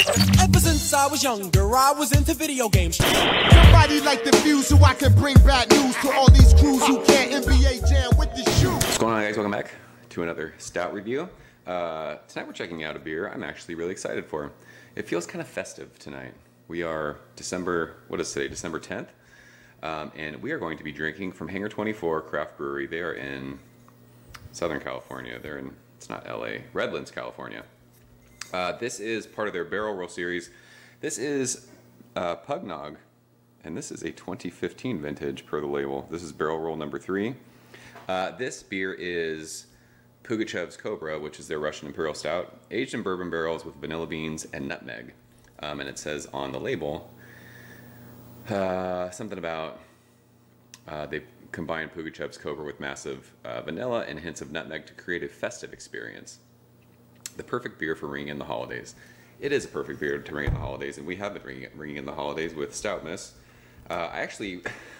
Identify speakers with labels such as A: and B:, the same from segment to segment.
A: Ever since I was younger, I was into video games.
B: Somebody like the fuse so I can bring bad news to all these crews who can't NBA jam with the shoe.
C: What's going on, guys? Welcome back to another stout review. Tonight we're checking out a beer I'm actually really excited for. It feels kind of festive tonight. We are what is today, December 10th? And we are going to be drinking from Hangar 24 Craft Brewery. They are in Southern California. They're in, it's not LA, Redlands, California. This is part of their barrel roll series. This is Pug Nog, and this is a 2015 vintage per the label. This is barrel roll number 3. This beer is Pugachev's Cobra, which is their Russian Imperial Stout, aged in bourbon barrels with vanilla beans and nutmeg. And it says on the label something about they combined Pugachev's Cobra with massive vanilla and hints of nutmeg to create a festive experience. The perfect beer for ringing in the holidays. It is a perfect beer to ring in the holidays, and we have been ringing in the holidays with Stoutmas.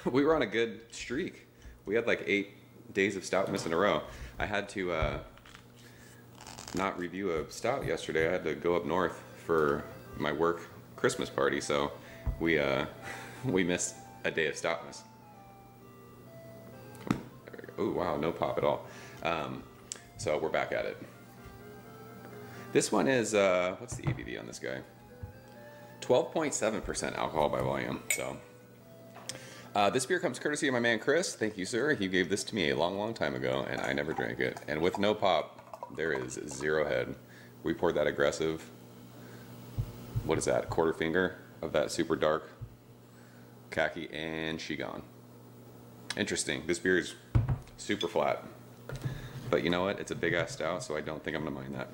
C: We were on a good streak. We had like 8 days of Stoutmas in a row. I had to not review a stout yesterday. I had to go up north for my work Christmas party, so we missed a day of Stoutmas. Oh wow, no pop at all. So we're back at it. This one is, what's the ABV on this guy? 12.7% alcohol by volume. So this beer comes courtesy of my man Chris. Thank you, sir. He gave this to me a long, long time ago, and I never drank it. And with no pop, there is 0 head. We poured that aggressive, what is that, quarter finger of that super dark khaki, and she gone. Interesting. This beer is super flat. But you know what? It's a big ass stout, so I don't think I'm gonna mind that.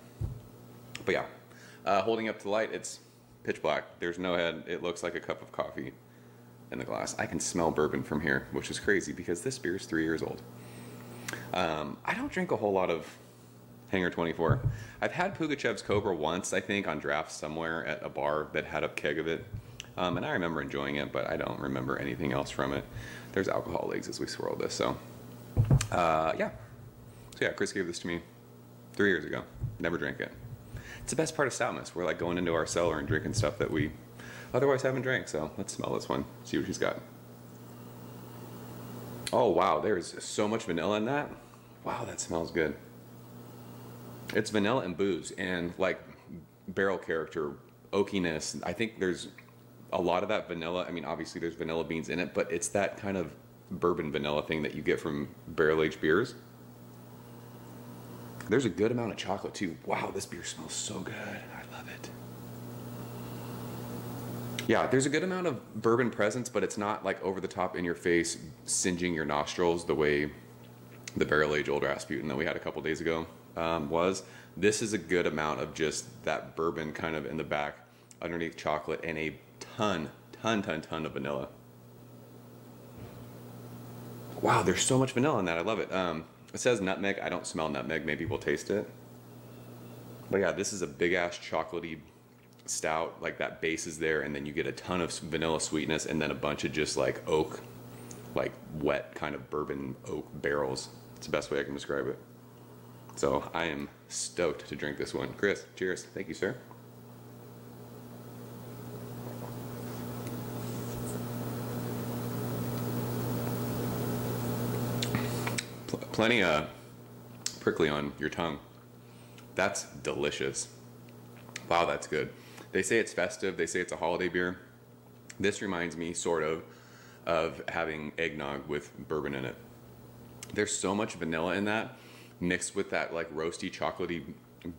C: But yeah, holding up to the light, it's pitch black. There's no head. It looks like a cup of coffee in the glass. I can smell bourbon from here, which is crazy because this beer is 3 years old. I don't drink a whole lot of Hangar 24. I've had Pugachev's Cobra once, I think, on draft somewhere at a bar that had a keg of it. And I remember enjoying it, but I don't remember anything else from it. There's alcohol legs as we swirl this, so yeah. So yeah, Chris gave this to me 3 years ago. Never drank it. It's the best part of Stoutmas. We're like going into our cellar and drinking stuff that we otherwise haven't drank. So let's smell this one, see what she's got. Oh wow, there's so much vanilla in that. Wow, that smells good. It's vanilla and booze and like barrel character, oakiness. I think there's a lot of that vanilla. I mean, obviously there's vanilla beans in it, but it's that kind of bourbon vanilla thing that you get from barrel-aged beers. There's a good amount of chocolate too. Wow, this beer smells so good. I love it. Yeah, there's a good amount of bourbon presence, but it's not like over the top in your face, singeing your nostrils the way the barrel-aged Old Rasputin that we had a couple days ago was. This is a good amount of just that bourbon kind of in the back, underneath chocolate, and a ton of vanilla. Wow, there's so much vanilla in that. I love it. It says nutmeg. I don't smell nutmeg. Maybe we'll taste it. But yeah, this is a big ass chocolatey stout. Like that base is there, and then you get a ton of vanilla sweetness, and then a bunch of just like oak, like wet kind of bourbon oak barrels. It's the best way I can describe it. So I am stoked to drink this one. Chris, cheers. Thank you, sir. Plenty prickly on your tongue. That's delicious. Wow, that's good. They say it's festive. They say it's a holiday beer. This reminds me sort of having eggnog with bourbon in it. There's so much vanilla in that, mixed with that like roasty, chocolatey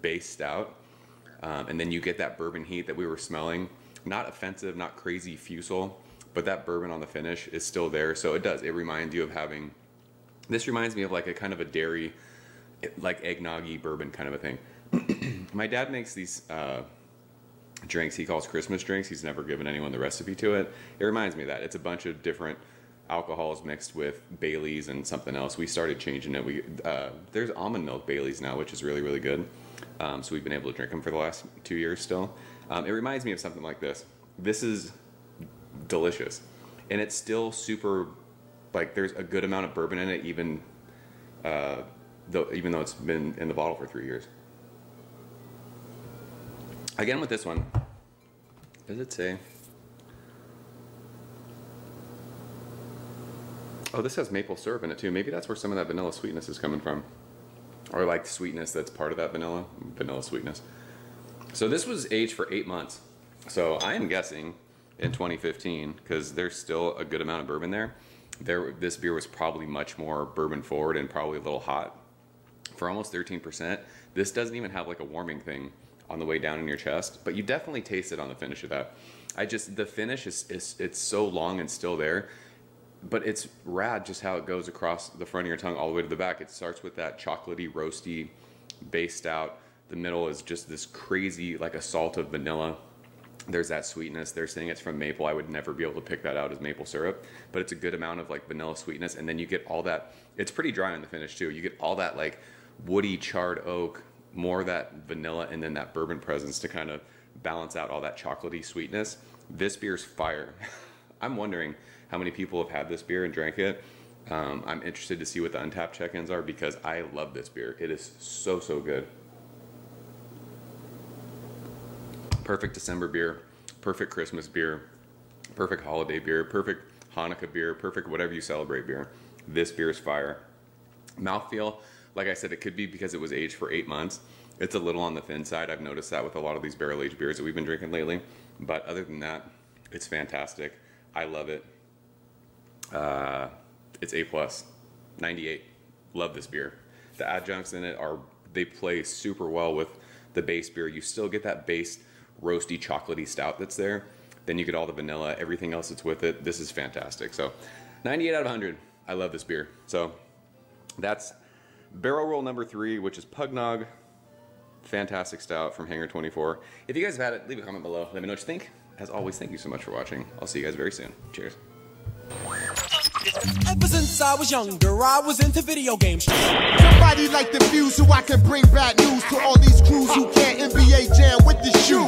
C: base stout. And then you get that bourbon heat that we were smelling. Not offensive, not crazy fusel, but that bourbon on the finish is still there. So it does. It reminds you of having... This reminds me of like a kind of a dairy, like eggnoggy bourbon kind of a thing. My dad makes these drinks he calls Christmas drinks. He's never given anyone the recipe to it. It reminds me of that. It's a bunch of different alcohols mixed with Baileys and something else. We started changing it. There's almond milk Baileys now, which is really, really good. So we've been able to drink them for the last 2 years still. It reminds me of something like this. This is delicious. And it's still super... Like there's a good amount of bourbon in it, even though it's been in the bottle for 3 years. Again with this one, Does it say? Oh, this has maple syrup in it too. Maybe that's where some of that vanilla sweetness is coming from. Or like sweetness that's part of that vanilla sweetness. So this was aged for 8 months. So I am guessing in 2015, because there's still a good amount of bourbon there, this beer was probably much more bourbon forward and probably a little hot. For almost 13%, this doesn't even have like a warming thing on the way down in your chest, but you definitely taste it on the finish of that. The finish is it's so long and still there, but it's rad just how it goes across the front of your tongue all the way to the back. It starts with that chocolatey, roasty base stout. The middle is just this crazy, like a salt of vanilla. There's that sweetness. They're saying it's from maple. I would never be able to pick that out as maple syrup, but it's a good amount of like vanilla sweetness. And then you get all that, it's pretty dry on the finish too. You get all that like woody charred oak, more of that vanilla, and then that bourbon presence to kind of balance out all that chocolatey sweetness. This beer's fire. I'm wondering how many people have had this beer and drank it. I'm interested to see what the Untappd check-ins are because I love this beer. It is so, so good. Perfect December beer, perfect Christmas beer, perfect holiday beer, perfect Hanukkah beer, perfect whatever you celebrate beer. This beer is fire. Mouthfeel, like I said, it could be because it was aged for 8 months. It's a little on the thin side. I've noticed that with a lot of these barrel-aged beers that we've been drinking lately. But other than that, it's fantastic. I love it. It's A+, 98. Love this beer. The adjuncts in it they play super well with the base beer. You still get that base roasty, chocolatey stout that's there. Then you get all the vanilla, everything else that's with it. This is fantastic. So 98 out of 100. I love this beer. So that's barrel roll number 3, which is Pug Nog. Fantastic stout from Hangar 24. If you guys have had it, leave a comment below. Let me know what you think. As always, thank you so much for watching. I'll see you guys very soon. Cheers.
A: Ever since I was younger, I was into video games.
B: Somebody like the fuse so I can bring bad news to all these crews who can't NBA jam with the shoe.